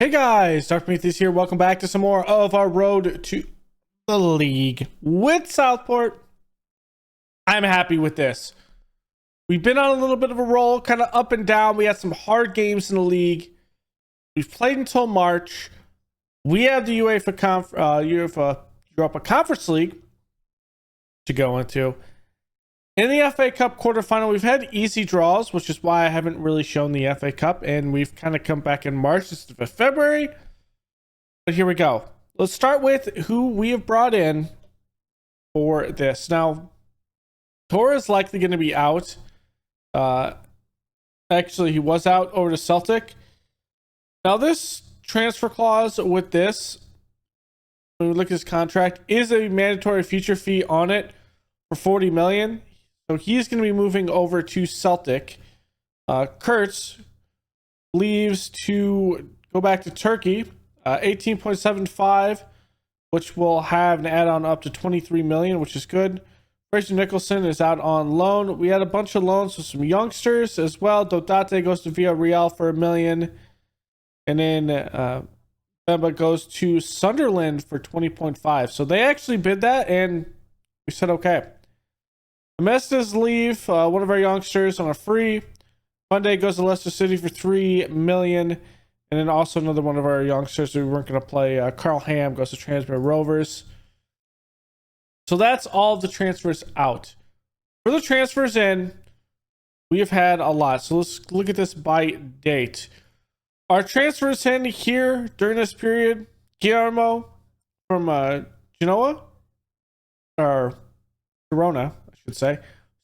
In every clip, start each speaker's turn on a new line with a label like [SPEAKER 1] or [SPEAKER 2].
[SPEAKER 1] Hey guys, Dr. Prometheus here. Welcome back to some more of our road to the league with Southport. I'm happy with this. We've been on a little bit of a roll, kind of up and down. We had some hard games in the league. We've played until March. We have the UEFA Europa Conference League to go into. In the FA Cup quarterfinal, we've had easy draws, which is why I haven't really shown the FA Cup, and we've kind of come back in March instead of February. But here we go. Let's start with who we have brought in for this. Now, Tor is likely going to be out. Actually, he was out over to Celtic. Now, this transfer clause with this, when we look at his contract, is a mandatory future fee on it for 40 million. So he's going to be moving over to Celtic. Kurtz leaves to go back to Turkey. 18.75, which will have an add-on up to 23 million, which is good. Fraser Nicholson is out on loan. We had a bunch of loans with some youngsters as well. Dodate goes to Villarreal for $1 million. And then Bemba goes to Sunderland for 20.5. So they actually bid that, and we said okay. Mestas leave one of our youngsters on a free. Monday goes to Leicester City for 3 million. And then also another one of our youngsters who we weren't going to play, Carl Ham, goes to Tranmere Rovers. So that's all of the transfers out. For the transfers in, we have had a lot. So let's look at this by date. Our transfers in here during this period, Guillermo from Genoa, or Girona, I should say,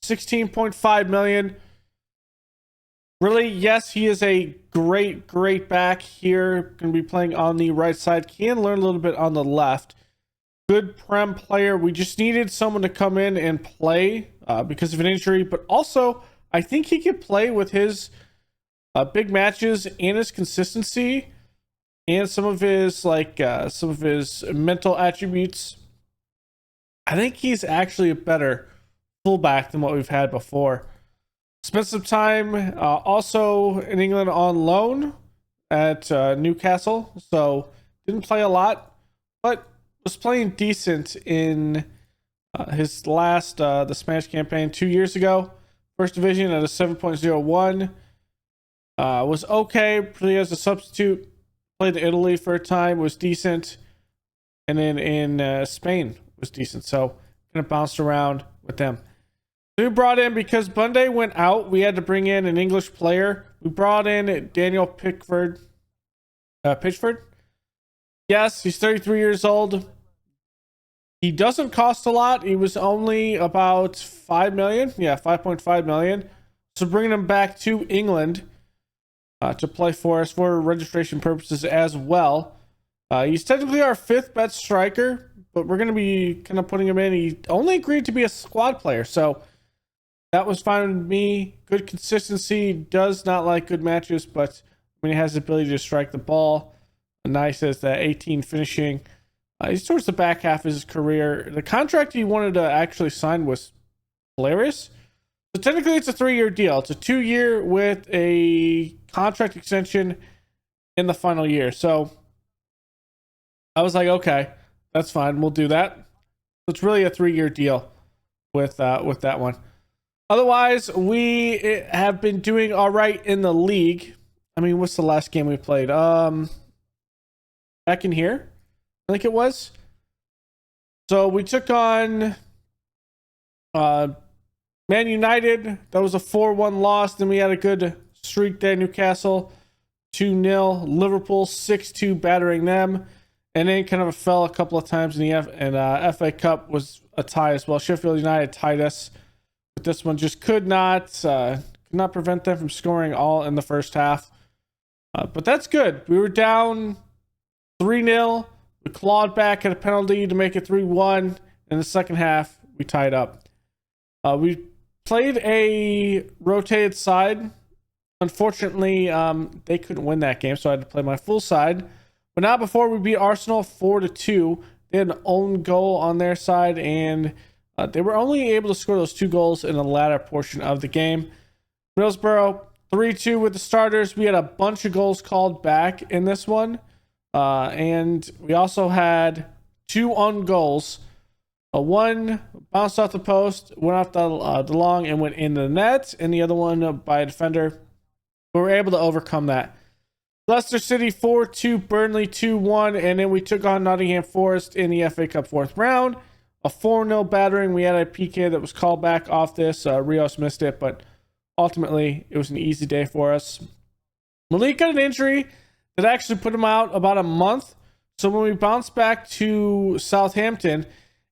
[SPEAKER 1] 16.5 million. Really, yes, he is a great back here. Going to be playing on the right side. Can learn a little bit on the left. Good Prem player. We just needed someone to come in and play because of an injury, but also I think he could play with his big matches and his consistency and some of his mental attributes. I think he's actually a better fullback than what we've had before. Spent some time also in England on loan at Newcastle, so didn't play a lot, but was playing decent in his last the Spanish campaign 2 years ago. First division at a 7.01. Was okay, pretty as a substitute. Played in Italy for a time, was decent, and then in Spain was decent. So kind of bounced around with them. We brought in, because Bunday went out, we had to bring in an English player. We brought in Daniel Pitchford. Yes, he's 33 years old. He doesn't cost a lot. He was only about 5 million. Yeah, 5.5 million. So bringing him back to England to play for us for registration purposes as well. He's technically our fifth best striker, but we're going to be kind of putting him in. He only agreed to be a squad player, so that was fine with me. Good consistency. Does not like good matches, but when he has the ability to strike the ball, nice as the 18 finishing. He's towards the back half of his career. The contract he wanted to actually sign was hilarious. So technically it's a 3-year deal. It's a 2-year with a contract extension in the final year. So I was like, okay, that's fine. We'll do that. So it's really a 3-year deal with that one. Otherwise, we have been doing all right in the league. I mean, what's the last game we played? Back in here, I think it was. So we took on Man United. That was a 4-1 loss. Then we had a good streak there. Newcastle 2-0. Liverpool 6-2, battering them. And then kind of fell a couple of times in the FA Cup was a tie as well. Sheffield United tied us. But this one just could not prevent them from scoring all in the first half. But that's good. We were down 3-0. We clawed back at a penalty to make it 3-1. In the second half, we tied up. We played a rotated side. Unfortunately, they couldn't win that game, so I had to play my full side. But not before we beat Arsenal 4-2. They had an own goal on their side, and they were only able to score those 2 goals in the latter portion of the game. Middlesbrough 3-2 with the starters. We had a bunch of goals called back in this one. And we also had 2 on goals. One bounced off the post, went off the long, and went in the net, and the other one by a defender. We were able to overcome that. Leicester City 4-2, Burnley 2-1, and then we took on Nottingham Forest in the FA Cup 4th round. A 4-0 battering. We had a PK that was called back off this. Rios missed it, but ultimately it was an easy day for us. Malik got an injury that actually put him out about a month. So when we bounce back to Southampton,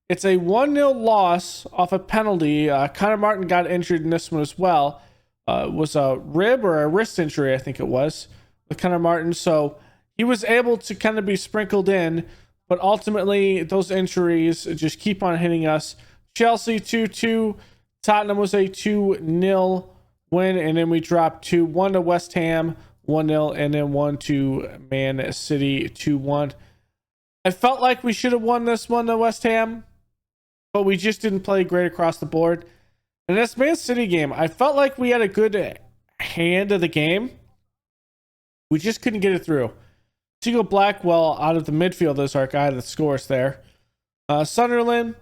[SPEAKER 1] it's a 1-0 loss off a penalty. Connor Martin got injured in this one as well. It was a rib or a wrist injury, I think it was, with Connor Martin. So he was able to kind of be sprinkled in, but ultimately those injuries just keep on hitting us. Chelsea 2-2. Tottenham was a 2-0 win, and then we dropped 2-1 to West Ham, 1-0, and then 1 to Man City, 2-1. I felt like we should have won this one to West Ham, but we just didn't play great across the board. In this Man City game, I felt like we had a good hand of the game. We just couldn't get it through. Chico Blackwell out of the midfield is our guy that scores there. Sunderland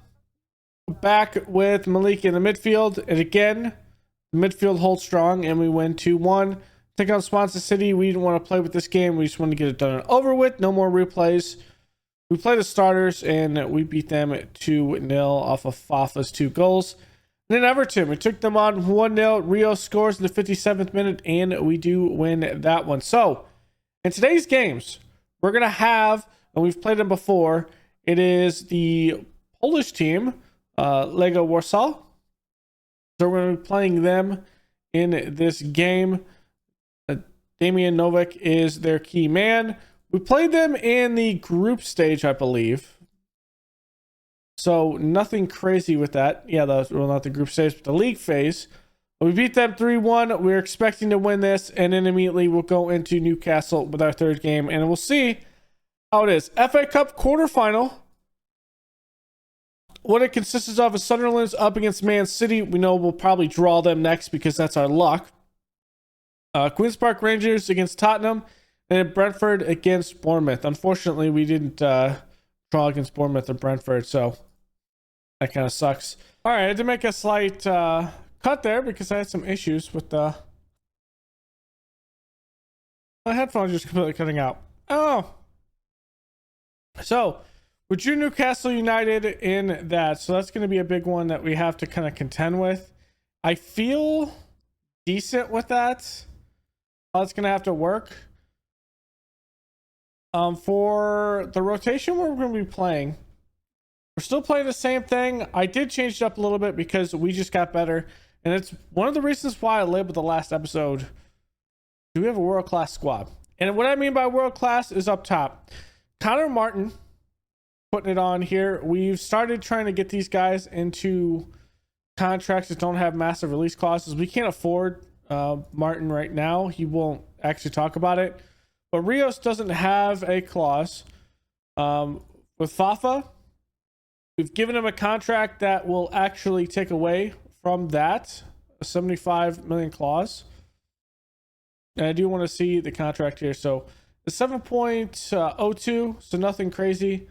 [SPEAKER 1] back with Malik in the midfield, and again, the midfield holds strong, and we win 2-1. Take on Swansea City. We didn't want to play with this game. We just wanted to get it done and over with. No more replays. We played the starters, and we beat them 2-0 off of Fafa's 2 goals. And then Everton, we took them on 1-0. Rio scores in the 57th minute, and we do win that one. So, in today's games, we're going to have, and we've played them before, it is the Polish team, Legia Warsaw. So we're going to be playing them in this game. Damian Novak is their key man. We played them in the group stage, I believe. So nothing crazy with that. Yeah, well, not the group stage, but the league phase. We beat them 3-1. We're expecting to win this, and then immediately we'll go into Newcastle with our 3rd game, and we'll see how it is. FA Cup quarterfinal. What it consists of is Sunderland's up against Man City. We know we'll probably draw them next because that's our luck. Queen's Park Rangers against Tottenham, and Brentford against Bournemouth. Unfortunately, we didn't draw against Bournemouth or Brentford, so that kind of sucks. All right, I had to make a slight cut there because I had some issues with my headphones just completely cutting out. Oh, so we drew Newcastle United in that, so that's going to be a big one that we have to kind of contend with. I feel decent with that. That's going to have to work. For the rotation we're going to be playing, we're still playing the same thing. I did change it up a little bit because we just got better, and it's one of the reasons why I labeled the last episode, do we have a world-class squad? And what I mean by world-class is up top. Connor Martin, putting it on here. We've started trying to get these guys into contracts that don't have massive release clauses. We can't afford Martin right now. He won't actually talk about it. But Rios doesn't have a clause. With Fafa, we've given him a contract that will actually take away from that, a 75 million clause. And I do want to see the contract here. So the 7.02, so nothing crazy.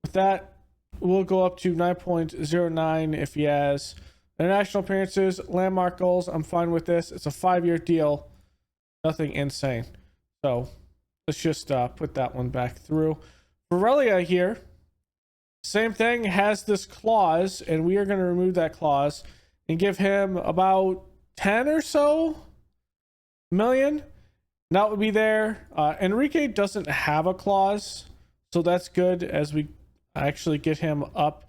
[SPEAKER 1] With that, we'll go up to 9.09 if he has international appearances, landmark goals. I'm fine with this. It's a 5-year deal. Nothing insane. So let's just put that one back through. Borrelia here, same thing, has this clause, and we are going to remove that clause and give him about 10 or so million. That would be there. Enrique doesn't have a clause, so that's good as we actually get him up.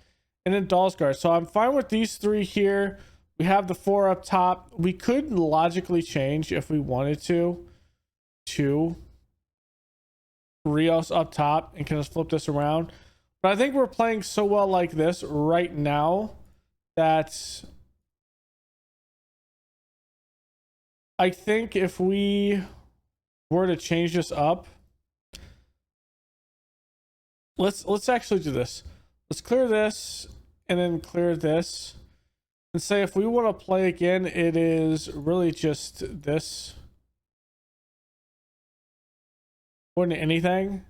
[SPEAKER 1] And then Dalsgaard. So I'm fine with these 3 here. We have the 4 up top. We could logically change if we wanted to Rios up top and kind of flip this around. But I think we're playing so well like this right now that I think if we were to change this up, let's actually do this. Let's clear this and then clear this and say if we want to play again, it is really just this more than anything.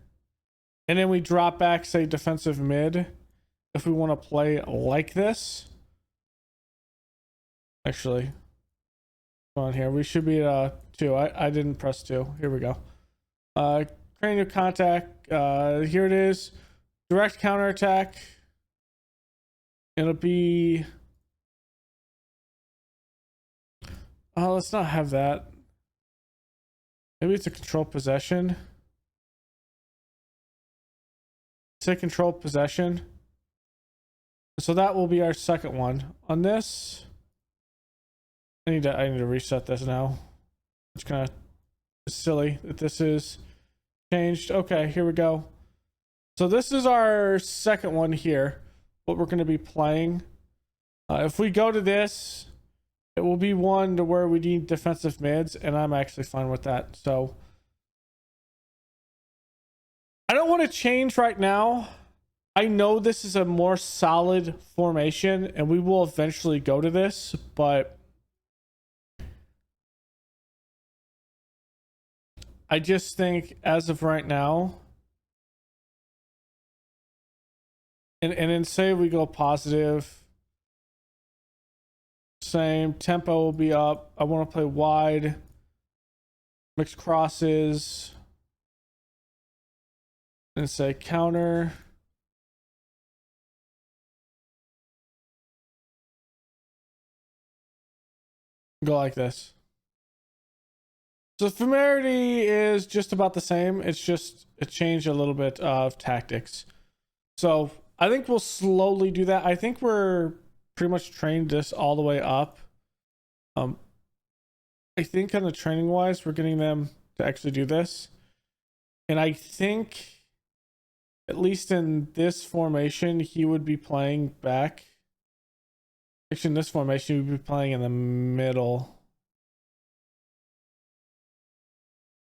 [SPEAKER 1] And then we drop back, say, defensive mid if we want to play like this. Actually, on here, we should be at 2. I didn't press 2. Here we go. Cranial contact. Here it is. Direct counterattack. It'll be... Oh, let's not have that. Maybe it's a control possession. Say control possession. So that will be our second one. On this, I need to reset this now. It's kind of silly that this is changed. Okay, here we go. So this is our second one here. What we're going to be playing. If we go to this, it will be one to where we need defensive mids, and I'm actually fine with that. So I don't want to change right now. I know this is a more solid formation, and we will eventually go to this, but I just think as of right now, and then say we go positive, same tempo will be up. I want to play wide, mixed crosses, and say counter. Go like this. So familiarity is just about the same. It's just it changed a little bit of tactics. So I think we'll slowly do that. I think we're pretty much trained this all the way up. I think on the training wise, we're getting them to actually do this. And I think at least in this formation, he would be playing back. Actually, in this formation, he would be playing in the middle.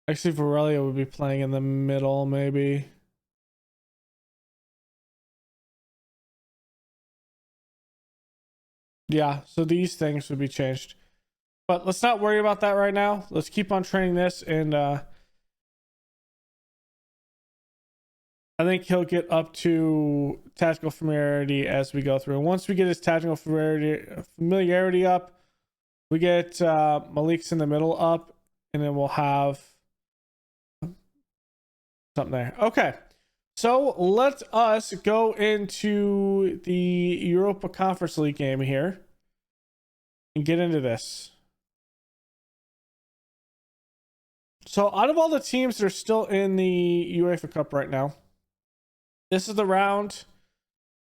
[SPEAKER 1] Actually, Varela would be playing in the middle, maybe. Yeah, so these things would be changed. But let's not worry about that right now. Let's keep on training this, and I think he'll get up to tactical familiarity as we go through. And once we get his tactical familiarity up, we get Malik's in the middle up, and then we'll have something there. Okay, so let us go into the Europa Conference League game here and get into this. So out of all the teams that are still in the UEFA Cup right now, this is the round.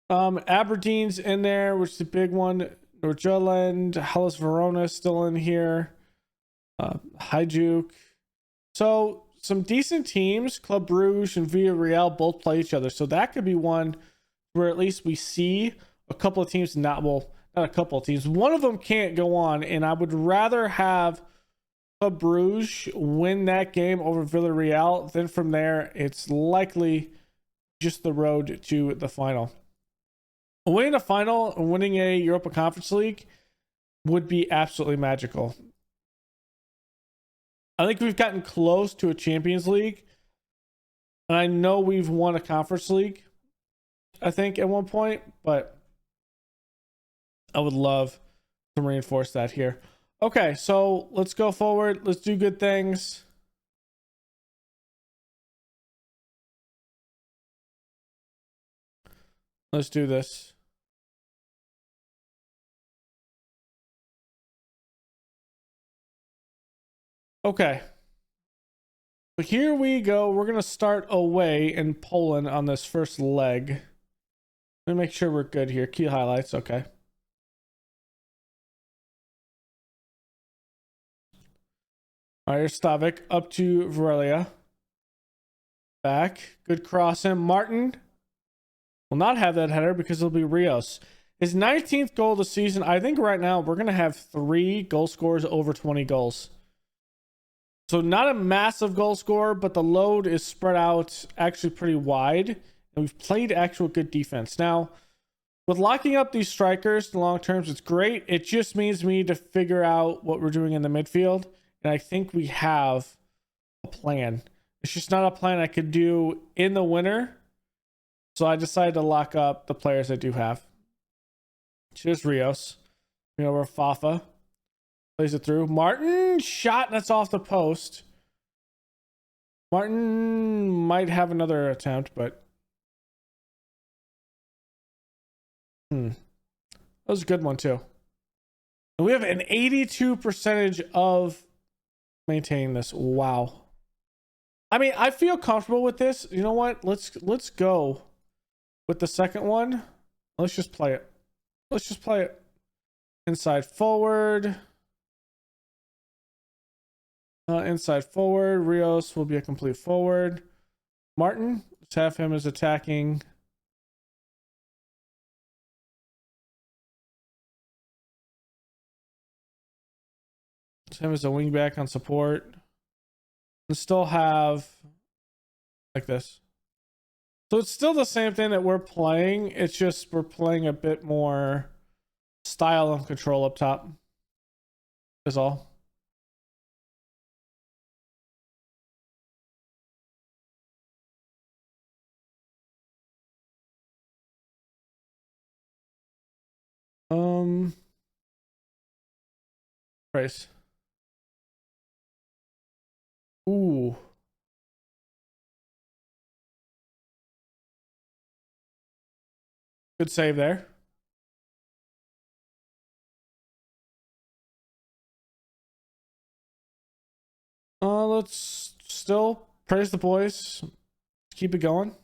[SPEAKER 1] Aberdeen's in there, which is the big one. Nordsjælland, Hellas Verona still in here. Hajduk. So some decent teams. Club Brugge and Villarreal both play each other. So that could be one where at least we see a couple of teams not a couple of teams. One of them can't go on, and I would rather have Club Brugge win that game over Villarreal. Then from there, it's likely just the road to the final. Winning a final and winning a Europa Conference League would be absolutely magical. I think we've gotten close to a Champions League, and I know we've won a Conference League, I think, at one point, but I would love to reinforce that here. Okay, so let's go forward. Let's do good things. Let's do this. Okay. So here we go. We're going to start away in Poland on this first leg. Let me make sure we're good here. Key highlights. Okay. All right, here's Stavik up to Varela. Back. Good cross in. Martin will not have that header because it'll be Rios. His 19th goal of the season. I think right now we're going to have 3 goal scorers over 20 goals. So not a massive goal scorer, but the load is spread out actually pretty wide. And we've played actual good defense. Now, with locking up these strikers in the long terms, it's great. It just means we need to figure out what we're doing in the midfield. And I think we have a plan. It's just not a plan I could do in the winter So I decided to lock up the players I do have. Cheers, Rios. You know, where Fafa plays it through. Martin shot, that's off the post. Martin might have another attempt, but that was a good one too. And we have an 82% of maintaining this. Wow. I mean, I feel comfortable with this. You know what? Let's go with the second one. Let's just play it. Let's just play it. Inside forward. Inside forward. Rios will be a complete forward. Martin, let's have him as attacking. Let's have him as a wing back on support. And still have like this. So it's still the same thing that we're playing. It's just we're playing a bit more style and control up top. Is all. Price. Ooh. Good save there. Let's still praise the boys. Keep it going.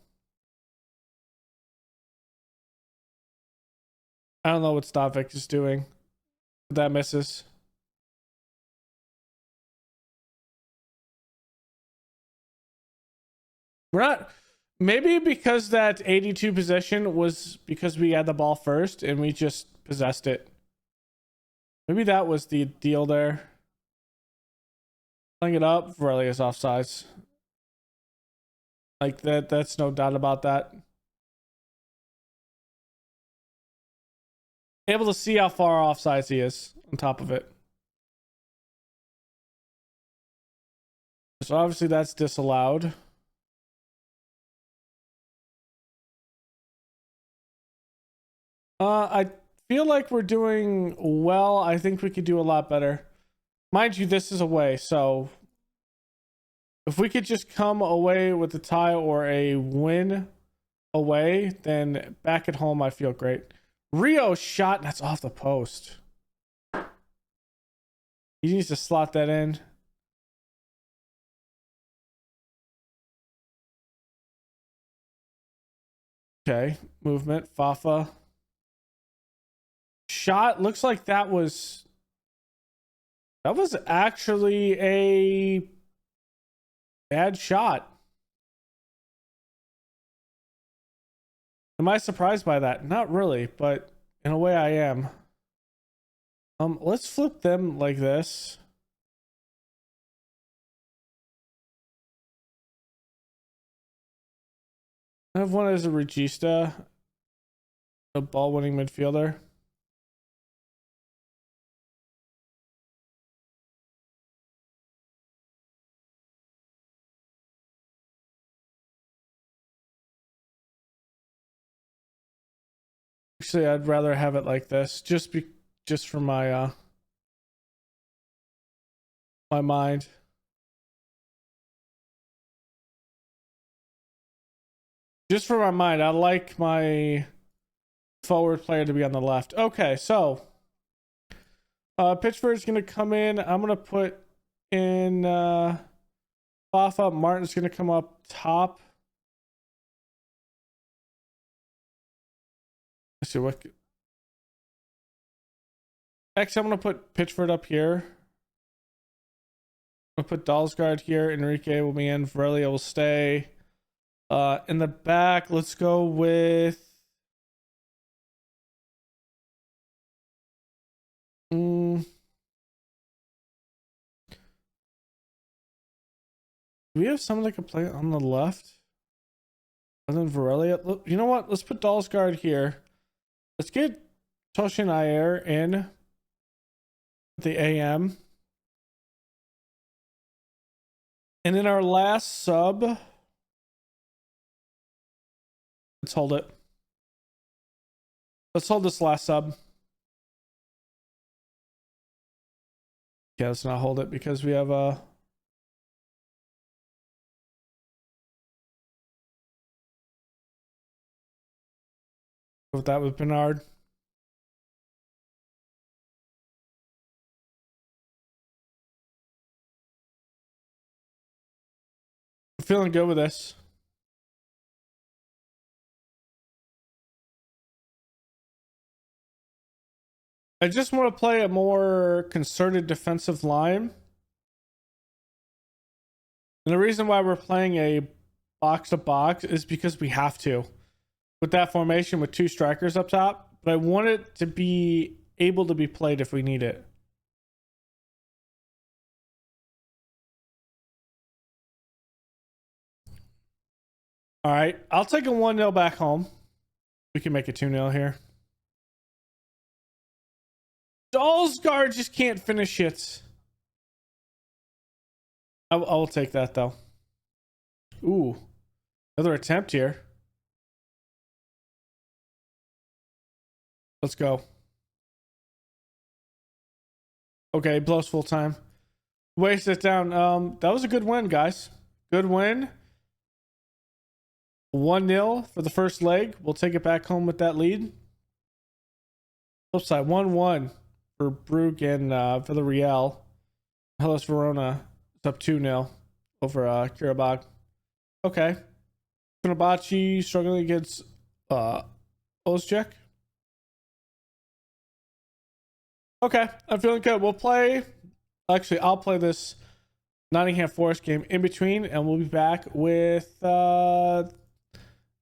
[SPEAKER 1] I don't know what Stavik is doing. That misses. We're not. Maybe because that 82 possession was because we had the ball first and we just possessed it. Maybe that was the deal there. Playing it up, Varelli is offsides. Like that's no doubt about that. Able to see how far offsides he is on top of it. So obviously that's disallowed. I feel like we're doing well. I think we could do a lot better. Mind you, this is away, so if we could just come away with a tie or a win away, then back at home I feel great. Rio shot, that's off the post. He needs to slot that in. Okay, movement, Fafa. Shot, looks like that was actually a bad shot. Am I surprised by that? Not really, but in a way I am. Let's flip them like this. I have one as a regista, a ball-winning midfielder. Actually, I'd rather have it like this, just for my my mind. Just for my mind, I like my forward player to be on the left. Okay, so Pitchford's gonna come in. I'm gonna put in Fafa. Martin's gonna come up top. Let's see what. Actually, I'm gonna put Pitchford up here. I'm gonna put Dalsgaard here. Enrique will be in. Varelli will stay. In the back, let's go with. Do we have someone that can play on the left? Other than Varelli? You know what? Let's put Dalsgaard here. Let's get Toshin Ayer in the AM. And in our last sub, Let's hold it. Let's hold this last sub. Yeah, let's not hold it because we have a... with that with Bernard. I'm feeling good with this. I just want to play a more concerted defensive line. And the reason why we're playing a box to box is because we have to. With that formation with 2 strikers up top. But I want it to be able to be played if we need it. All right. I'll take a 1-0 back home. We can make it 2-0 here. Dalsgaard just can't finish it. I will take that though. Ooh. Another attempt here. Let's go. Okay, blows full time. Waste it down. That was a good win, guys. Good win. 1-0 for the first leg. We'll take it back home with that lead. Flip side, 1-1 for Brugge and for the Real. Hellas Verona is up 2-0 over Karabakh. Okay. Fenerbahce struggling against Ozjek. Okay, I'm feeling good. We'll play... Actually, I'll play this Nottingham Forest game in between, and we'll be back with... I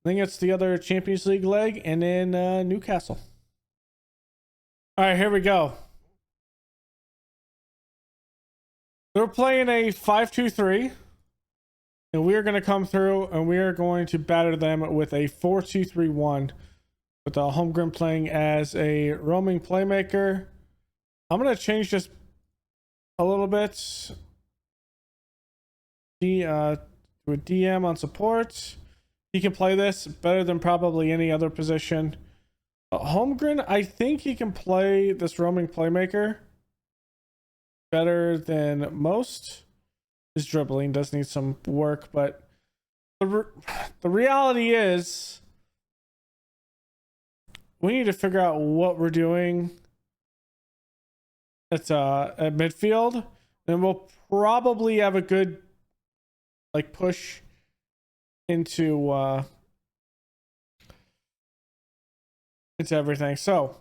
[SPEAKER 1] think it's the other Champions League leg, and then Newcastle. All right, here we go. We're playing a 5-2-3, and we are going to come through, and we are going to batter them with a 4-2-3-1, with Holmgren playing as a roaming playmaker. I'm going to change this a little bit to a DM on support. He can play this better than probably any other position. Holmgren, I think he can play this roaming playmaker better than most. His dribbling does need some work, but the reality is we need to figure out what we're doing at midfield, and we'll probably have a good like push into everything. So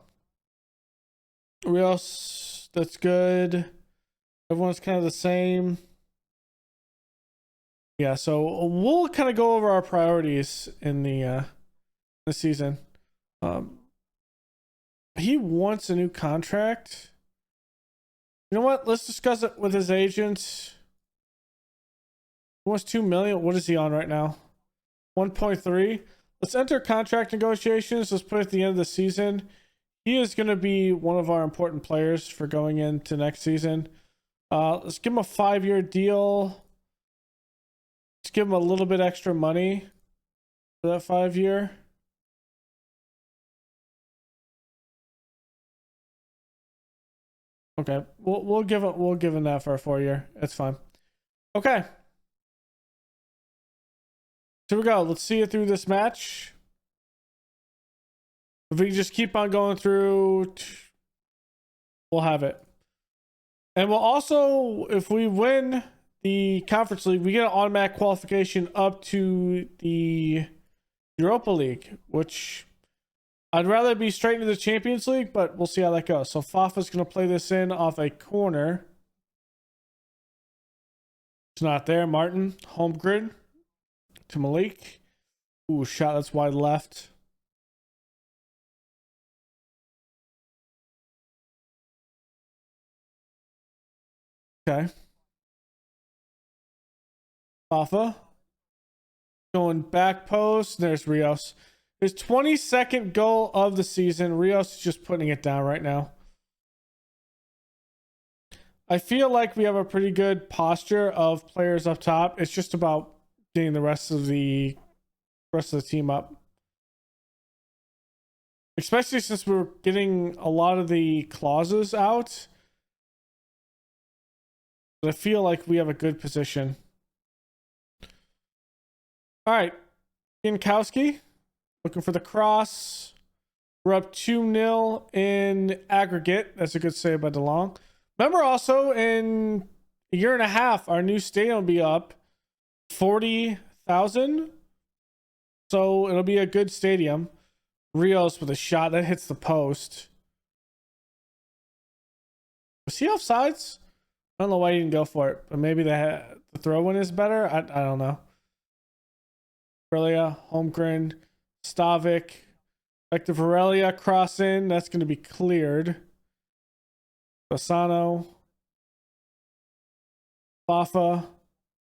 [SPEAKER 1] Rios, that's good. Everyone's kind of the same. Yeah, so we'll kind of go over our priorities in the season. He wants a new contract. You know what? Let's discuss it with his agent. He wants 2 million. What is he on right now? 1.3. Let's enter contract negotiations. Let's put it at the end of the season. He is going to be one of our important players for going into next season. Let's give him a 5-year deal. Let's give him a little bit extra money for that 5-year. Okay, we'll give him that for a 4-year. It's fine. Okay. Here we go. Let's see it through this match. If we just keep on going through, we'll have it. And we'll also, if we win the Conference League, we get an automatic qualification up to the Europa League, which I'd rather be straight into the Champions League, but we'll see how that goes. So Fafa's going to play this in off a corner. It's not there. Martin, Holmgren to Malik. Ooh, shot that's wide left. Okay. Fafa. Going back post. There's Rios. His 22nd goal of the season. Rios is just putting it down right now. I feel like we have a pretty good posture of players up top. It's just about getting the rest of the team up. especially since we're getting a lot of the clauses out. But I feel like we have a good position. All right, Jankowski looking for the cross. We're up 2-0 in aggregate. That's a good save by DeLong. Remember also in a year and a half, our new stadium will be up 40,000. So it'll be a good stadium. Rios with a shot that hits the post. Was he offsides? I don't know why he didn't go for it, but maybe the throw one is better. I don't know. Aurelia, Holmgren, Stavik, back to Varelia, cross in. That's going to be cleared. Bassano, Fafa,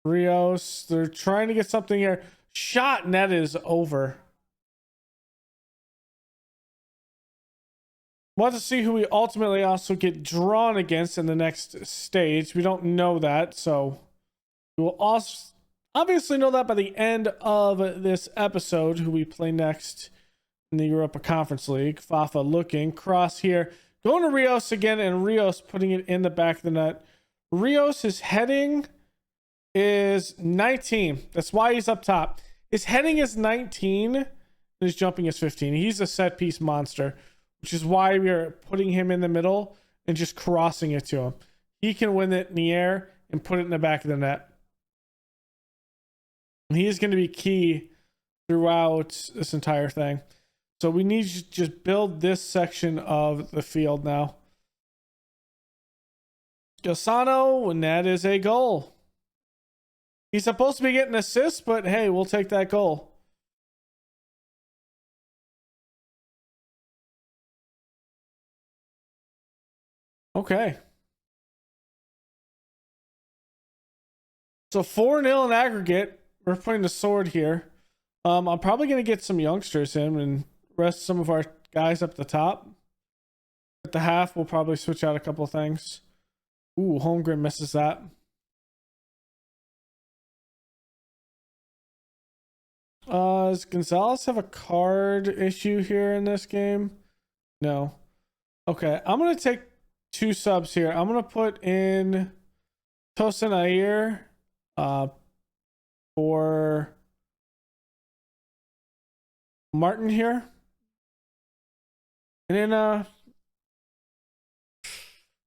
[SPEAKER 1] Rios. They're trying to get something here. Shot, net is over. Want to see who we ultimately also get drawn against in the next stage. We don't know that, so we will also obviously know that by the end of this episode, who we play next in the Europa Conference League. Fafa looking, cross here, going to Rios again, and Rios putting it in the back of the net. Rios, his heading is 19. That's why he's up top. His heading is 19, and his jumping is 15. He's a set piece monster, which is why we are putting him in the middle and just crossing it to him. He can win it in the air and put it in the back of the net. And he is going to be key throughout this entire thing. So we need to just build this section of the field now. Gosano, and that is a goal. He's supposed to be getting assists, but hey, we'll take that goal. Okay. So 4-0 in aggregate. We're putting the sword here. I'm probably going to get some youngsters in and rest some of our guys up the top. At the half, we'll probably switch out a couple of things. Ooh, Holmgren misses that. Does Gonzalez have a card issue here in this game? No. Okay, I'm going to take 2 subs here. I'm going to put in Tosin Ayer for Martin here. And then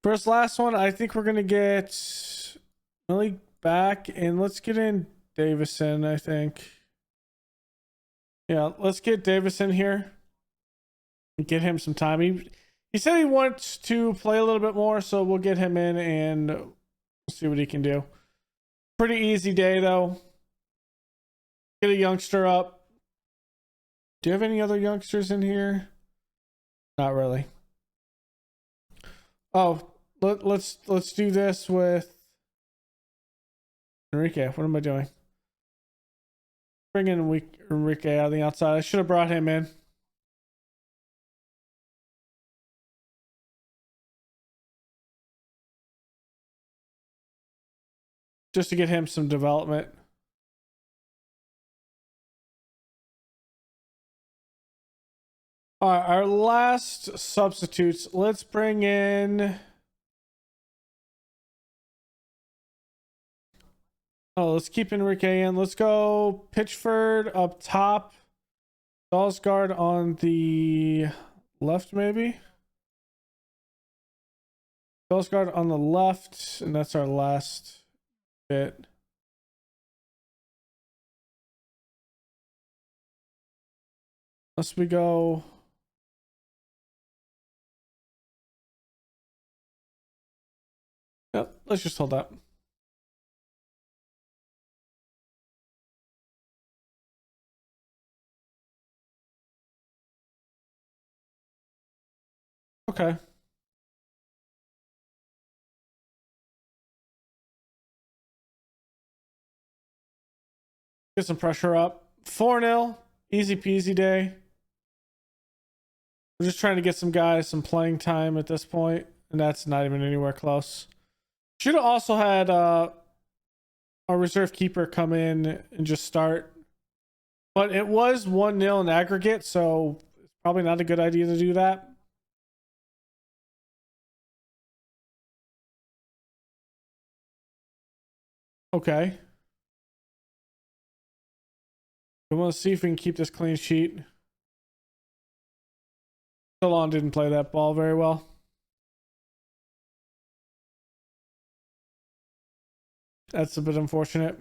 [SPEAKER 1] for this last one, I think we're going to get Millie back, and let's get in Davison, I think. Yeah, let's get Davison here and get him some time. He said he wants to play a little bit more, so we'll get him in and we'll see what he can do. Pretty easy day, though. Get a youngster up. Do you have any other youngsters in here? Not really. Oh, let's do this with Enrique. What am I doing? Bring in Enrique out of the outside. I should have brought him in. Just to get him some development. All right, our last substitutes. Let's bring in... Oh, let's keep Enrique in. Let's go Pitchford up top. Dalsgaard on the left, maybe? Dalsgaard on the left, and that's our last bit. Unless we go... Yep, let's just hold that. Okay. Get some pressure up. 4-0. Easy peasy day. We're just trying to get some guys some playing time at this point, and that's not even anywhere close. Should have also had our reserve keeper come in and just start. But it was 1-0 in aggregate, so it's Probably not a good idea to do that. Okay. We want to see if we can keep this clean sheet. Solon didn't play that ball very well. That's a bit unfortunate.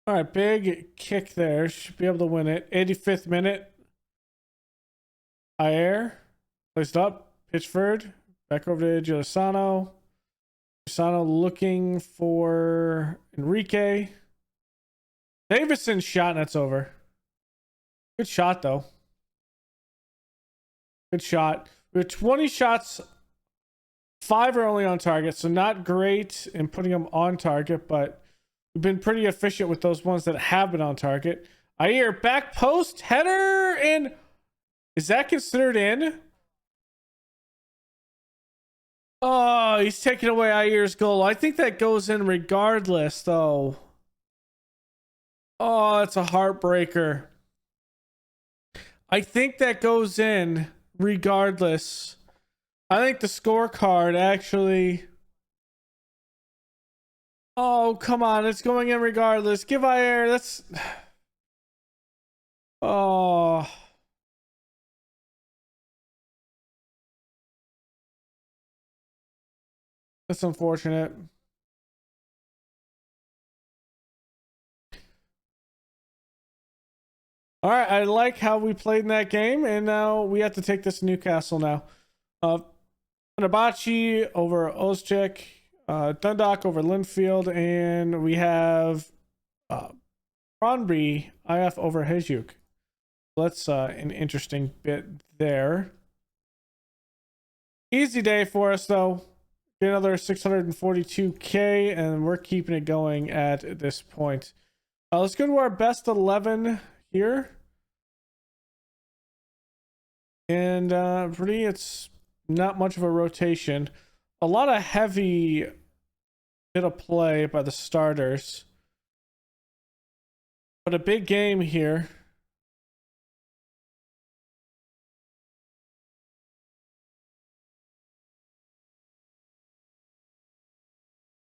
[SPEAKER 1] All right, big kick there. Should be able to win it. 85th minute. Ayer placed up. Pitchford back over to Giuliano. Giuliano looking for Enrique. Davison shot, and that's over. Good shot though. Good shot. We have 20 shots. 5 are only on target, so not great in putting them on target, but we've been pretty efficient with those ones that have been on target. Ayer back post header, and is that considered in? Oh, he's taking away Ayer's goal. I think that goes in regardless, though. Oh, it's a heartbreaker. I think that goes in regardless. I think the scorecard actually... Oh, come on. It's going in regardless. Give Ayer. That's... Oh... That's unfortunate. All right, I like how we played in that game, and now we have to take this to Newcastle now. Fenerbahce over Ozcek, Dundalk over Linfield, and we have Cronby IF over Hajduk. That's an interesting bit there. Easy day for us, though. Get another 642K, and we're keeping it going at this point. Let's go to our best 11 here. And it's not much of a rotation. A lot of heavy bit of play by the starters. But a big game here.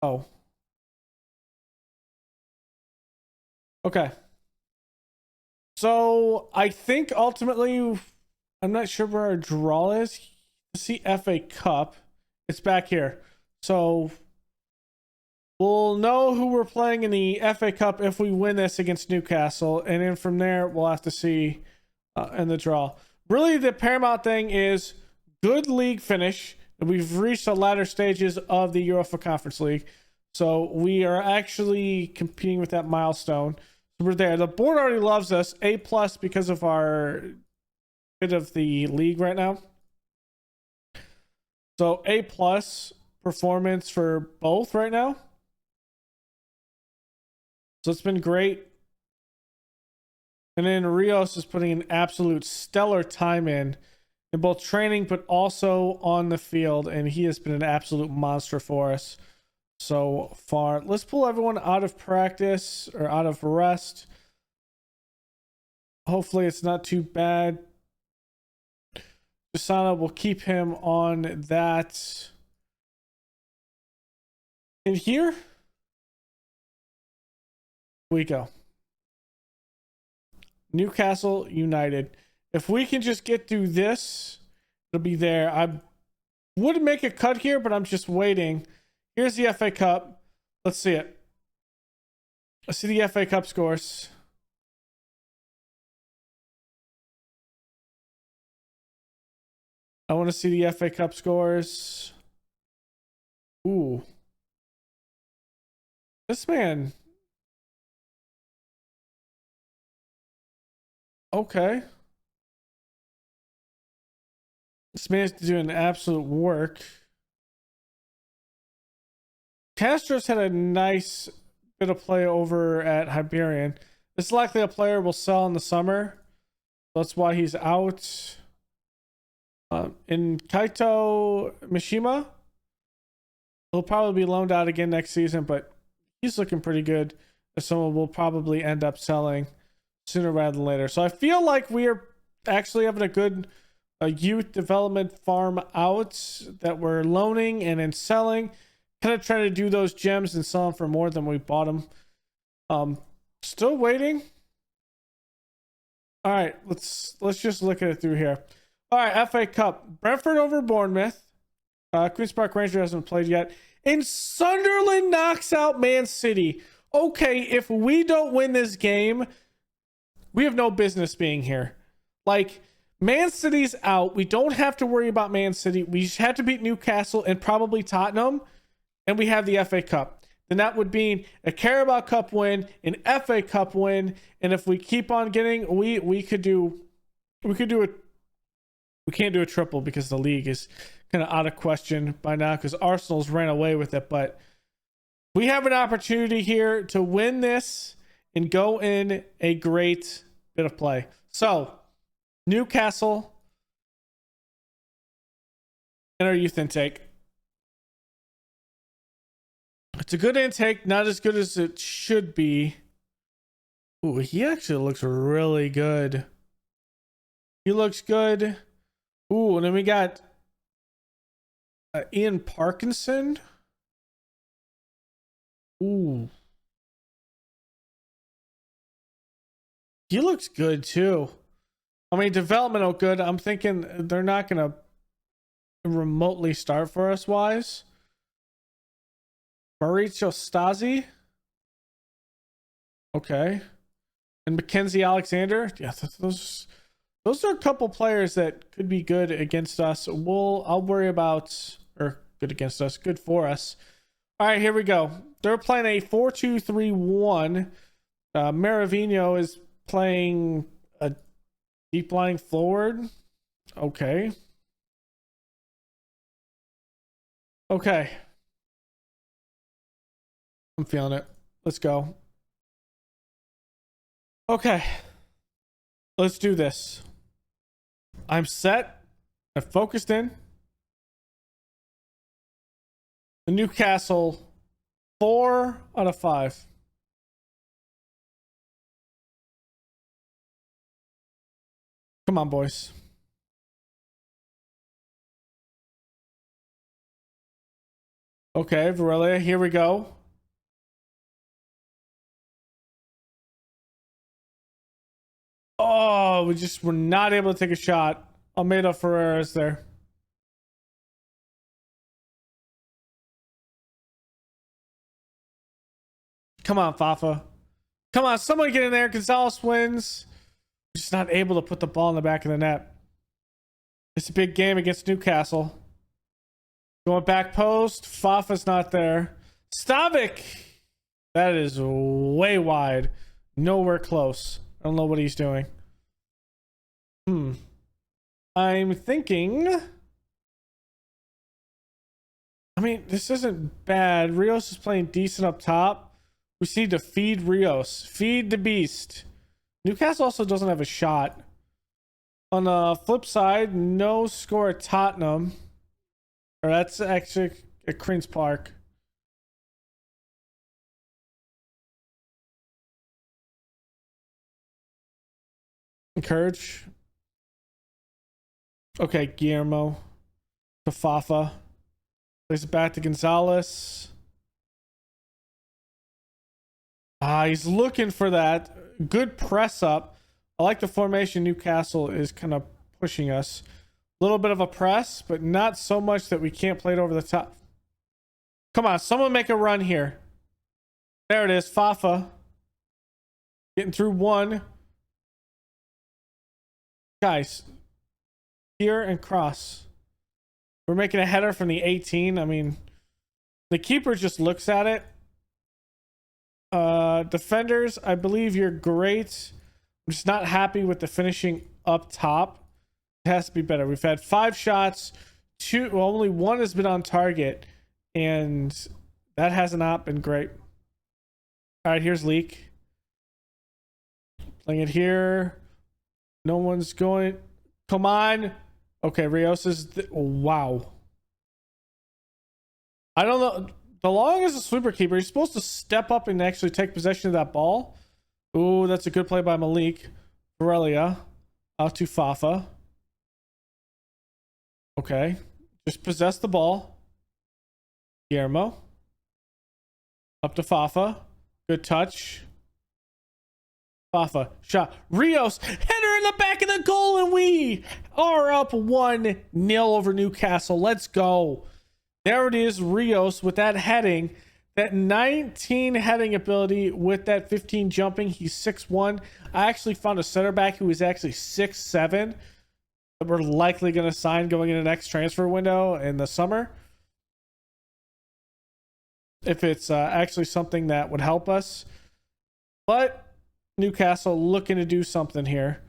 [SPEAKER 1] Oh. Okay. So I think ultimately, I'm not sure where our draw is. See FA Cup. It's back here. So we'll know who we're playing in the FA Cup if we win this against Newcastle. And then from there, we'll have to see in the draw. Really, the paramount thing is good league finish. We've reached the latter stages of the Europa Conference League. So we are actually competing with that milestone. So we're there. The board already loves us. A+ because of our bit of the league right now. So A+ performance for both right now. So it's been great. And then Rios is putting an absolute stellar time in both training but also on the field, and he has been an absolute monster for us so far. Let's pull everyone out of practice or out of rest. Hopefully it's not too bad. Giuliano will keep him on that. And here we go. Newcastle United. If we can just get through this, it'll be there. I would make a cut here, but I'm just waiting. Here's the FA Cup. Let's see it. Let's see the FA Cup scores. I want to see the FA Cup scores. Ooh. This man. Okay. This man's doing absolute work. Castro's had a nice bit of play over at Hibernian. This is likely a player we'll sell in the summer. That's why he's out. In Kaito Mishima, He'll probably be loaned out again next season, but he's looking pretty good. As someone will probably end up selling sooner rather than later. So I feel like we are actually having a good youth development farm out that we're loaning and then selling. Kind of trying to do those gems and sell them for more than we bought them. Still waiting. All right, let's just look at it through here. All right, FA Cup. Brentford over Bournemouth. Queen's Park Rangers hasn't played yet. And Sunderland knocks out Man City. Okay, if we don't win this game, we have no business being here. Like, Man City's out. We don't have to worry about Man City. We just have to beat Newcastle and probably Tottenham, and we have the FA Cup. Then that would mean a Carabao Cup win, an FA Cup win, and if we keep on getting, we could do it. We can't do a triple because the league is kind of out of question by now because Arsenal's ran away with it. But we have an opportunity here to win this and go in a great bit of play. So, Newcastle and our youth intake. It's a good intake, not as good as it should be. Ooh, he actually looks really good. He looks good. Ooh, and then we got Ian Parkinson. Ooh. He looks good too. I mean, developmental good. I'm thinking they're not going to remotely start for us wise. Maurizio Stasi. Okay. And Mackenzie Alexander. Yeah, those are a couple players that could be good against us. I'll worry about, or good against us, good for us. All right, here we go. They're playing a 4-2-3-1. Maravino is playing a deep lying forward. Okay. Okay. I'm feeling it. Let's go. Okay. Let's do this. I'm set. I'm focused in. The Newcastle 4 out of 5. Come on, boys. Okay, Varela, here we go. Oh, we just were not able to take a shot. Almeida Ferreira is there. Come on, Fafa. Come on, someone get in there. Gonzalez wins. Just not able to put the ball in the back of the net. It's a big game against Newcastle. Going back post. Fafa's not there. Stavik. That is way wide. Nowhere close. I don't know what he's doing. I'm thinking. I mean, this isn't bad. Rios is playing decent up top. We just need to feed Rios. Feed the beast. Newcastle also doesn't have a shot. On the flip side, no score at Tottenham. Or that's actually at Queen's Park. Encourage. Okay, Guillermo. Fafa. Plays it back to Gonzalez. He's looking for that. Good press up. I like the formation Newcastle is kind of pushing us. A little bit of a press, but not so much that we can't play it over the top. Come on, someone make a run here. There it is, Fafa. Getting through one. Guys, here and cross. We're making a header from the 18. I mean, the keeper just looks at it. Defenders, I believe you're great. I'm just not happy with the finishing up top. It has to be better. We've had 5 shots. Only 1 has been on target, and that has not been great. All right, here's Leak. Playing it here. No one's going. Come on. Okay, Rios is. Wow. I don't know. DeLong is a sweeper keeper. He's supposed to step up and actually take possession of that ball. Ooh, that's a good play by Malik. Aurelia out to Fafa. Okay. Just possess the ball. Guillermo. Up to Fafa. Good touch. Fafa. Shot. Rios. Header in the back of the goal, and we are up 1-0 over Newcastle. Let's go. There it is. Rios with that heading. That 19 heading ability with that 15 jumping. He's 6'1". I actually found a center back who is actually 6'7". That we're likely going to sign going into the next transfer window in the summer. If it's actually something that would help us. But Newcastle looking to do something here.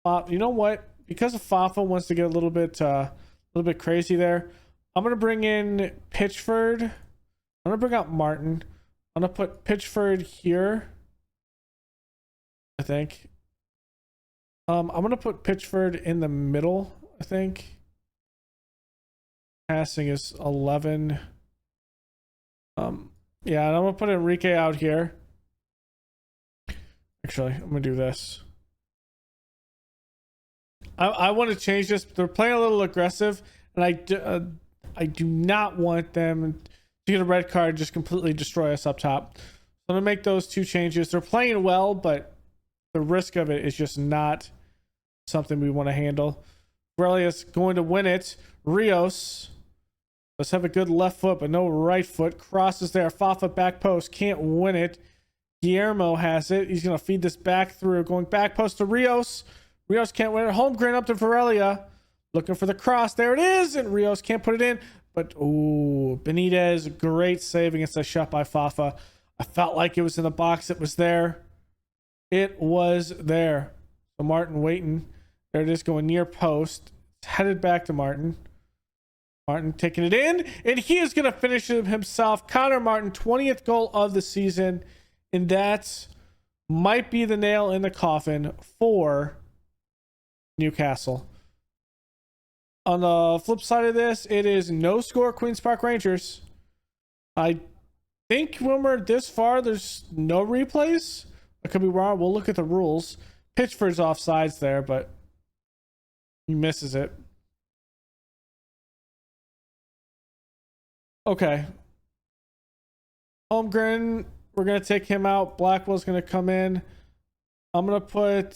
[SPEAKER 1] You know what? Because of Fafa wants to get a little bit crazy there, I'm going to bring in Pitchford. I'm going to bring out Martin. I'm going to put Pitchford here, I think. I'm going to put Pitchford in the middle, I think. Passing is 11. Yeah, and I'm going to put Enrique out here. Actually, I'm going to do this. I want to change this. They're playing a little aggressive, and I do not want them to get a red card, just completely destroy us up top. So I'm going to make those two changes. They're playing well, but the risk of it is just not something we want to handle. Aurelia's going to win it. Rios. Let's have a good left foot, but no right foot. Crosses there. Fafa back post. Can't win it. Guillermo has it. He's going to feed this back through. Going back post to Rios. Rios can't win it. Holmgren up to Varelia. Looking for the cross. There it is. And Rios can't put it in. But, ooh, Benitez. Great save against that shot by Fafa. I felt like it was in the box. It was there. It was there. So Martin waiting. There it is, going near post. It's headed back to Martin. Martin taking it in. And he is going to finish it himself. Connor Martin, 20th goal of the season. And that might be the nail in the coffin for Newcastle. On the flip side of this, it is no score Queen's Park Rangers. I think when we're this far, there's no replays. I could be wrong. We'll look at the rules. Pitchford's offsides there, but he misses it. Okay. Holmgren, we're going to take him out. Blackwell's going to come in. I'm going to put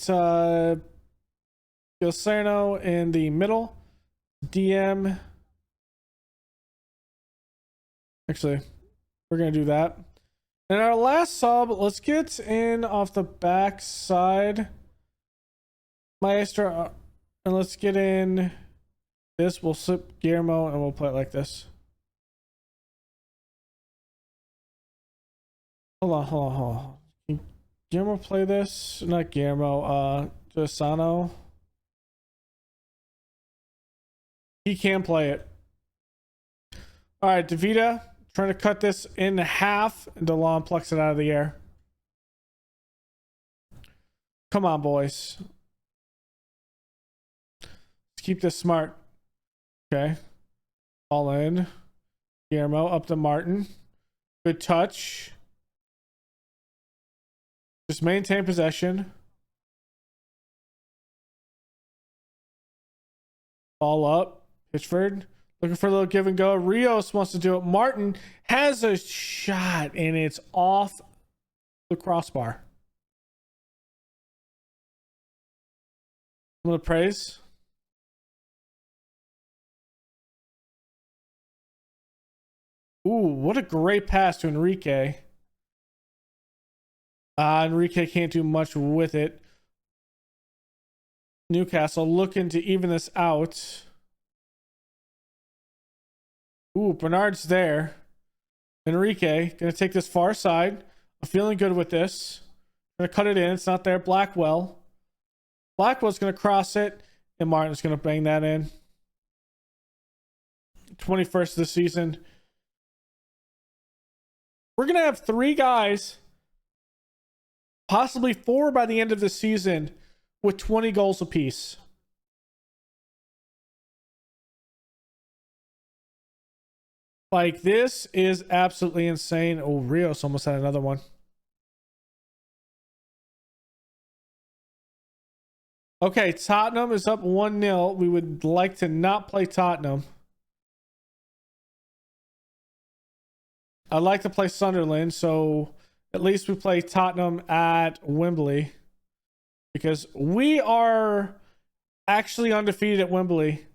[SPEAKER 1] Gilcerno in the middle. DM. Actually, we're going to do that. And our last sub, let's get in off the back side. Maestro, and let's get in this. We'll slip Guillermo and we'll play it like this. Hold on. Can Guillermo play this? Not Guillermo, Giussano. He can play it. All right, DeVita trying to cut this in half. And DeLon plucks it out of the air. Come on, boys. Let's keep this smart. Okay. All in. Guillermo up to Martin. Good touch. Just maintain possession. Ball up. Pitchford. Looking for a little give and go. Rios wants to do it. Martin has a shot and it's off the crossbar. I'm going to praise. Ooh, what a great pass to Enrique. Enrique can't do much with it. Newcastle looking to even this out. Ooh, Bernard's there. Enrique gonna take this far side. I'm feeling good with this. Gonna cut it in. It's not there. Blackwell's gonna cross it, and Martin's gonna bang that in. 21st of the season. We're gonna have 3 guys, possibly 4 by the end of the season, with 20 goals apiece. Like, this is absolutely insane. Oh, Rios almost had another one. Okay, Tottenham is up 1-0. We would like to not play Tottenham. I'd like to play Sunderland, so at least we play Tottenham at Wembley. Because we are actually undefeated at Wembley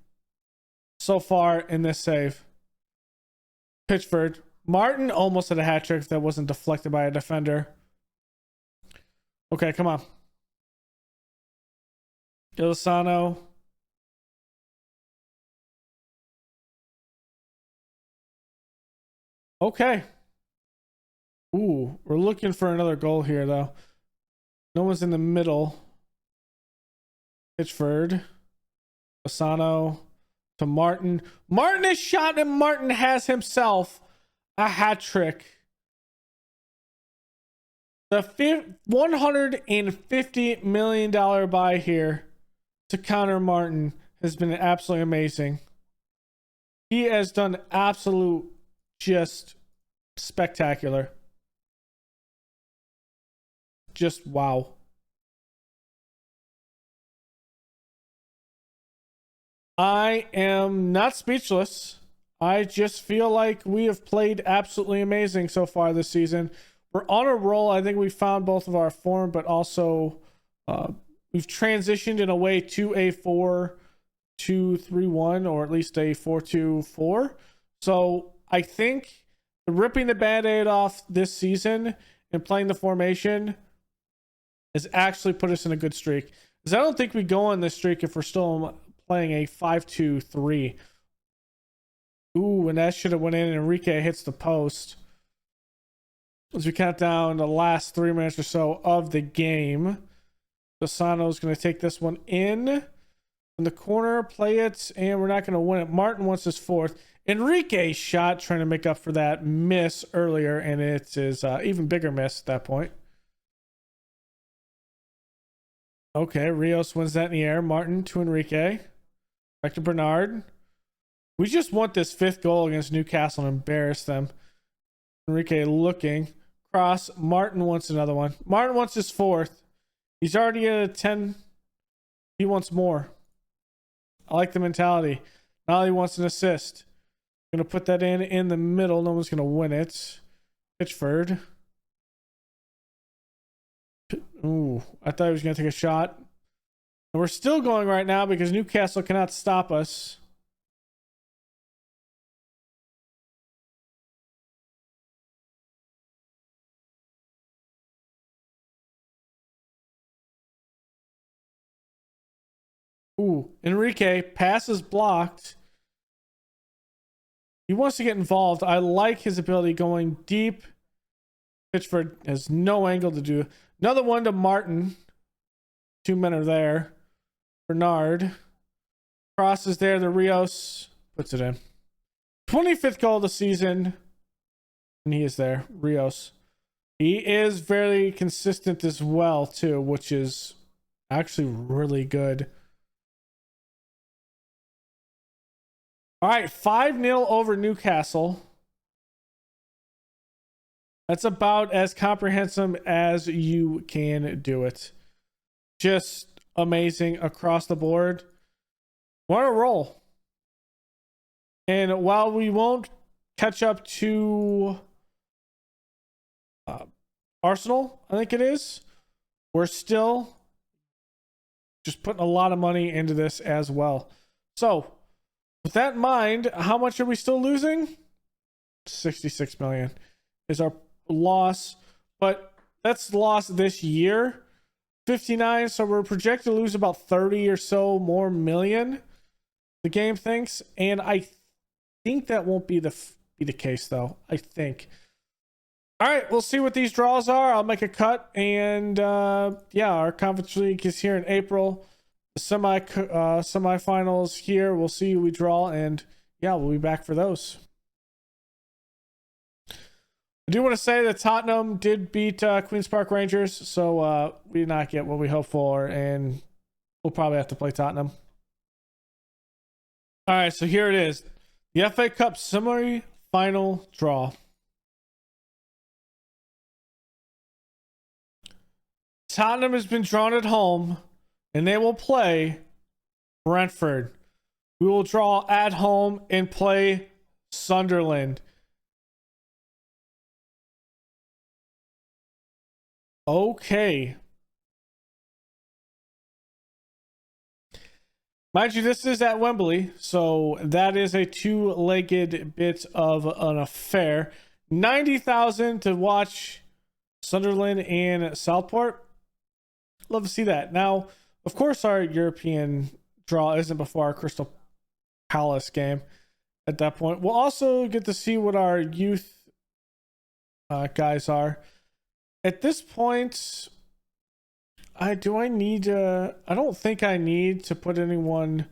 [SPEAKER 1] so far in this save. Pitchford. Martin almost had a hat trick if that wasn't deflected by a defender. Okay, come on. Ilisano. Okay. Ooh, we're looking for another goal here, though. No one's in the middle. Pitchford. Asano to Martin. Martin is shot, and Martin has himself a hat trick. The $150 million buy here to counter Martin has been absolutely amazing. He has done absolute just spectacular. Just wow. I am not speechless. I just feel like we have played absolutely amazing so far this season. We're on a roll. I think we found both of our form, but also we've transitioned in a way to a 4-2-3-1, or at least a 4-2-4. So I think ripping the band-aid off this season and playing the formation has actually put us in a good streak. Because I don't think we go on this streak if we're still playing a 5-2-3. Ooh, and that should have went in, and Enrique hits the post. As we count down the last 3 minutes or so of the game, Asano's going to take this one in the corner, play it, and we're not going to win it. Martin wants his fourth. Enrique's shot trying to make up for that miss earlier, and it is even bigger miss at that point. Okay, Rios wins that in the air. Martin to Enrique. Back to Bernard. We just want this 5th goal against Newcastle and embarrass them. Enrique looking. Cross. Martin wants another one. Martin wants his 4th. He's already at a 10. He wants more. I like the mentality. Now he wants an assist. Gonna put that in the middle. No one's gonna win it. Pitchford. Ooh, I thought he was gonna take a shot. And we're still going right now because Newcastle cannot stop us. Ooh, Enrique, pass is blocked. He wants to get involved. I like his ability going deep. Pitchford has no angle to do. Another one to Martin. 2 men are there. Bernard. Crosses there. The Rios puts it in. 25th goal of the season. And he is there. Rios. He is very consistent as well, too, which is actually really good. All right, 5-0 over Newcastle. That's about as comprehensive as you can do it. Just amazing across the board. What a roll. And while we won't catch up to Arsenal, I think it is, we're still just putting a lot of money into this as well. So, with that in mind, how much are we still losing? 66 million is our loss, but that's loss this year. 59, so we're projected to lose about 30 or so more million, the game thinks, and I think that won't be the case, though. I think. All right, we'll see what these draws are. I'll make a cut, and yeah, our conference league is here in April. The semifinals here. We'll see who we draw, and yeah, we'll be back for those. I do want to say that Tottenham did beat Queen's Park Rangers, so we did not get what we hoped for, and we'll probably have to play Tottenham. All right, so here it is. The FA Cup semi final draw. Tottenham has been drawn at home, and they will play Brentford. We will draw at home and play Sunderland. Okay. Mind you, this is at Wembley, so that is a two-legged bit of an affair. 90,000 to watch Sunderland and Southport. Love to see that. Now, of course, our European draw isn't before our Crystal Palace game at that point. We'll also get to see what our youth guys are. At this point, I don't think I need to put anyone,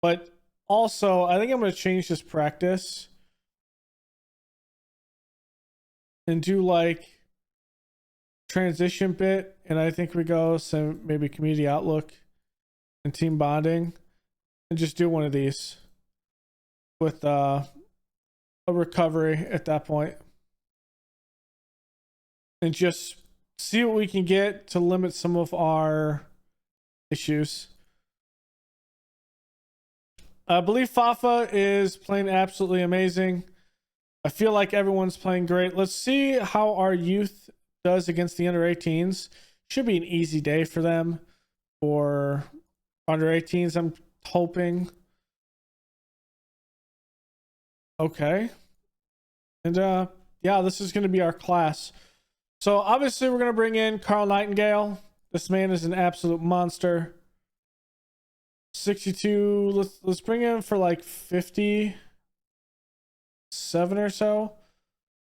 [SPEAKER 1] but also I think I'm going to change this practice and do like transition bit, and I think we go some maybe community outlook and team bonding and just do one of these with a recovery at that point and just see what we can get to limit some of our issues. I believe Fafa is playing absolutely amazing. I feel like everyone's playing great. Let's see how our youth does against the under 18s. Should be an easy day for them. For under 18s, I'm hoping. Okay. And yeah, this is going to be our class. So obviously we're going to bring in Carl Nightingale. This man is an absolute monster. 62. Let's bring him for like 57 or so.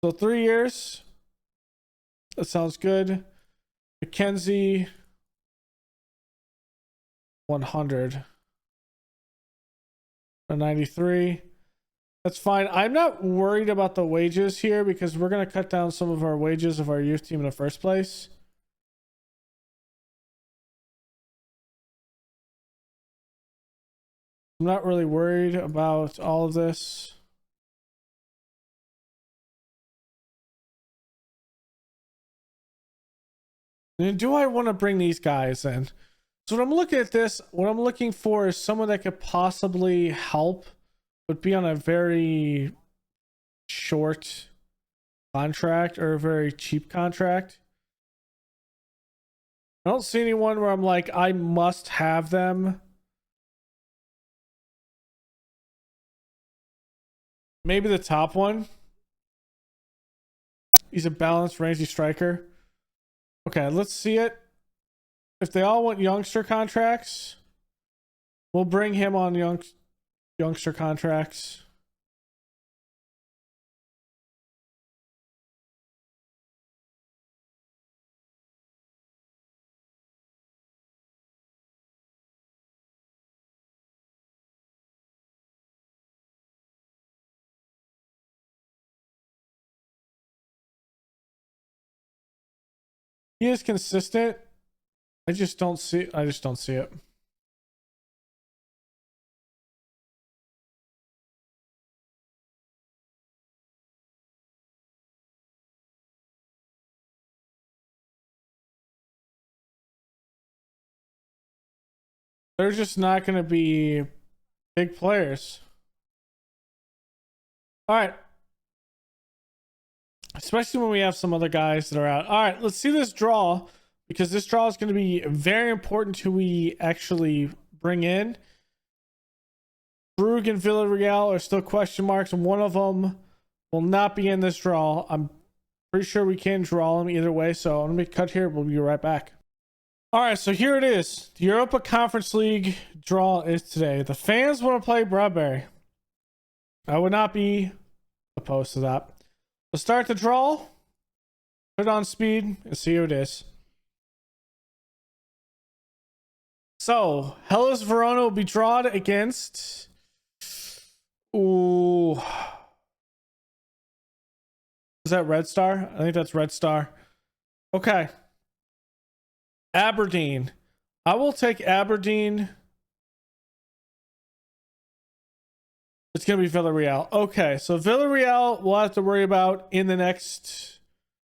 [SPEAKER 1] So 3 years. That sounds good. Mackenzie 100. 93. That's fine. I'm not worried about the wages here because we're going to cut down some of our wages of our youth team in the first place. I'm not really worried about all of this. And do I want to bring these guys in? So when I'm looking at this, what I'm looking for is someone that could possibly help, but be on a very short contract or a very cheap contract. I don't see anyone where I'm like, I must have them. Maybe the top one. He's a balanced, rangy striker. Okay, let's see it. If they all want youngster contracts, we'll bring him on youngster contracts. He is consistent. I just don't see it. They're just not going to be big players. All right. Especially when we have some other guys that are out. All right, let's see this draw, because this draw is going to be very important who we actually bring in. Brugge and Villarreal are still question marks, and one of them will not be in this draw. I'm pretty sure we can draw them either way, so I'm going to cut here. We'll be right back. All right, so here it is. The Europa Conference League draw is today. The fans want to play Bradbury. I would not be opposed to that. Let's start the draw. Put it on speed and see who it is. So, Hellas Verona will be drawn against... Ooh. Is that Red Star? I think that's Red Star. Okay. Aberdeen. I will take Aberdeen. It's going to be Villarreal. Okay, so Villarreal we'll have to worry about in the next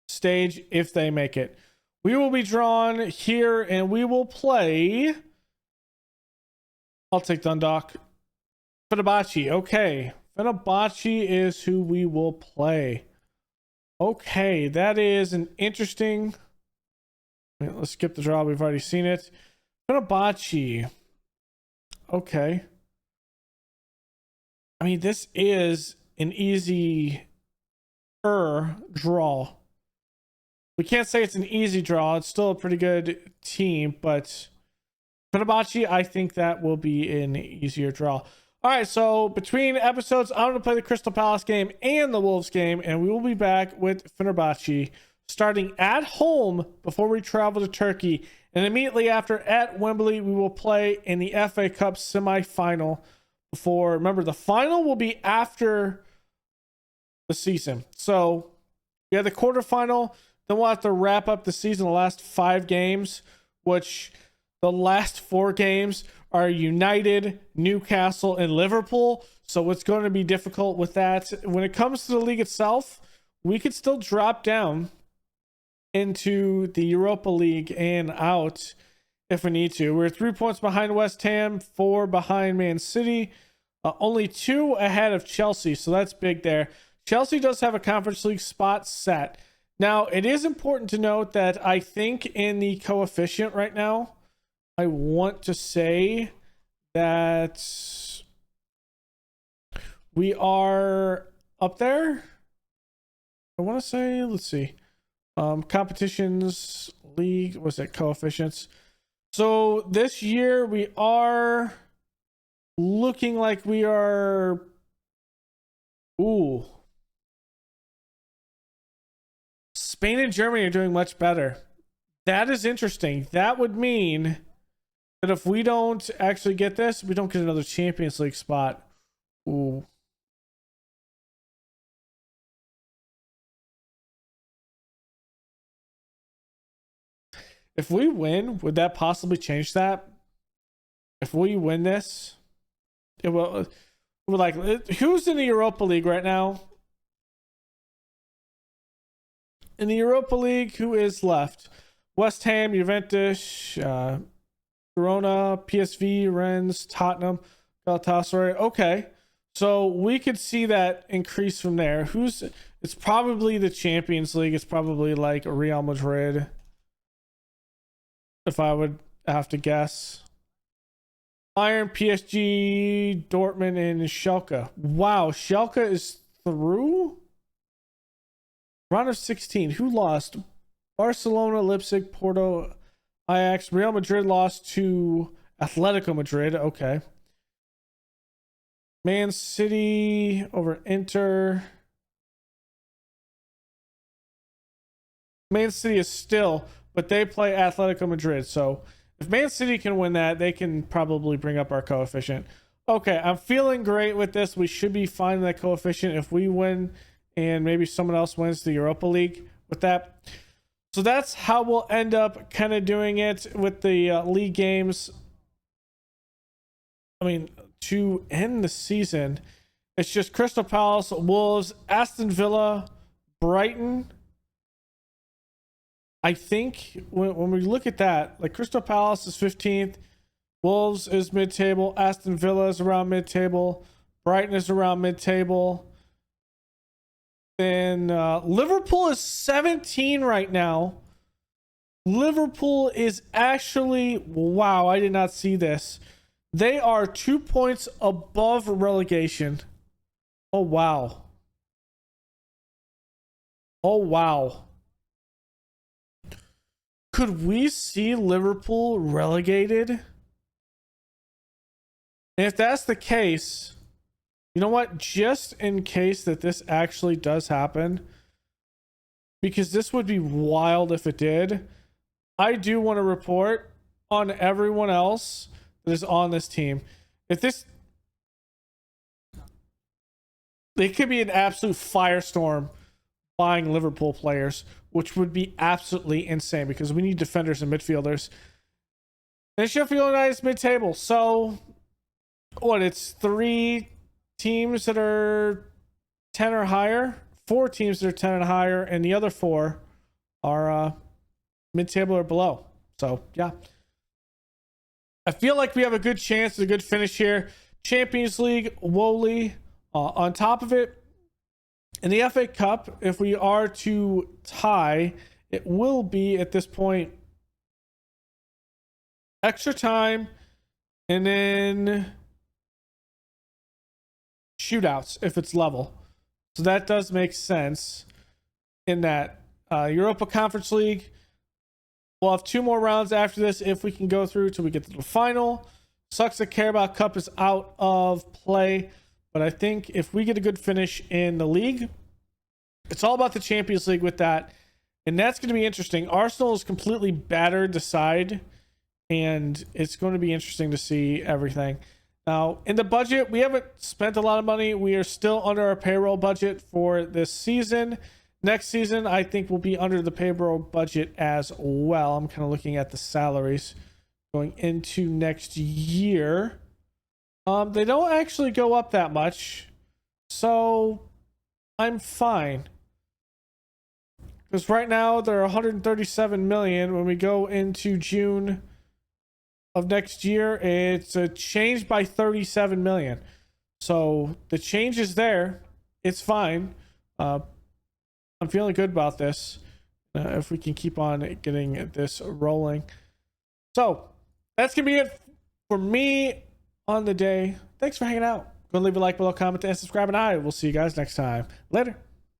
[SPEAKER 1] stage if they make it. We will be drawn here and we will play. I'll take Dundalk. Fenerbahce. Okay. Fenerbahce is who we will play. Okay, that is an interesting. Let's skip the draw. We've already seen it. Fenerbahce. Okay. I mean, this is an easy draw. We can't say it's an easy draw. It's still a pretty good team, but Fenerbahce, I think that will be an easier draw. All right, so between episodes, I'm going to play the Crystal Palace game and the Wolves game, and we will be back with Fenerbahce starting at home before we travel to Turkey. And immediately after at Wembley, we will play in the FA Cup semi-final. Before, remember, the final will be after the season. So, yeah, the quarterfinal, then we'll have to wrap up the season, the last 5 games, which the last 4 games are United, Newcastle, and Liverpool. So it's going to be difficult with that. When it comes to the league itself, we could still drop down into the Europa League and out if we need to. We're 3 points behind West Ham, 4 behind Man City, only 2 ahead of Chelsea, so that's big there. Chelsea does have a Conference League spot set. Now, it is important to note that I think in the coefficient right now, I want to say that we are up there. I want to say, let's see. Competitions, league, what's that, coefficients? So this year we are looking like we are, Spain and Germany are doing much better. That is interesting. That would mean that if we don't actually get this, we don't get another Champions League spot. Ooh. If we win, would that possibly change that? If we win this, it will. Like, who's in the Europa League right now? In the Europa League, who is left? West Ham, Juventus, Verona, PSV, Rennes, Tottenham, Galatasaray. Okay, so we could see that increase from there. It's probably the Champions League. It's probably like Real Madrid, if I would have to guess. Bayern, PSG, Dortmund, and Schalke. Wow, Schalke is through? Round of 16. Who lost? Barcelona, Leipzig, Porto, Ajax. Real Madrid lost to Atletico Madrid. Okay. Man City over Inter. Man City is still, but they play Atletico Madrid. So if Man City can win that, they can probably bring up our coefficient. Okay, I'm feeling great with this. We should be fine in that coefficient if we win and maybe someone else wins the Europa League with that. So that's how we'll end up kind of doing it with the league games. I mean, to end the season, it's just Crystal Palace, Wolves, Aston Villa, Brighton. I think when we look at that, like Crystal Palace is 15th, Wolves is mid-table, Aston Villa is around mid-table, Brighton is around mid-table. Then Liverpool is 17 right now. Liverpool is actually, wow, I did not see this. They are 2 points above relegation. Oh, wow. Oh, wow. Could we see Liverpool relegated? And if that's the case, you know what? Just in case that this actually does happen, because this would be wild if it did, I do want to report on everyone else that is on this team. If this, it could be an absolute firestorm buying Liverpool players, which would be absolutely insane because we need defenders and midfielders. And Sheffield United is mid-table, so what? It's 3 teams that are 10 or higher, 4 teams that are 10 and higher, and the other 4 are mid-table or below. So, yeah. I feel like we have a good chance, a good finish here. Champions League, Wooly on top of it. In the FA Cup, if we are to tie, it will be at this point extra time and then shootouts if it's level. So that does make sense in that Europa Conference League. We'll have 2 more rounds after this if we can go through till we get to the final. Sucks that Carabao Cup is out of play, but I think if we get a good finish in the league, it's all about the Champions League with that. And that's going to be interesting. Arsenal is completely battered the side, and it's going to be interesting to see everything. Now, in the budget, we haven't spent a lot of money. We are still under our payroll budget for this season. Next season, I think we'll be under the payroll budget as well. I'm kind of looking at the salaries going into next year. They don't actually go up that much, so I'm fine. Because right now they're 137 million. When we go into June of next year, it's a change by 37 million. So the change is there. It's fine. I'm feeling good about this. If we can keep on getting this rolling. So that's gonna be it for me on the day. Thanks for hanging out. Go leave a like below, comment, and subscribe, and I will see you guys next time. Later.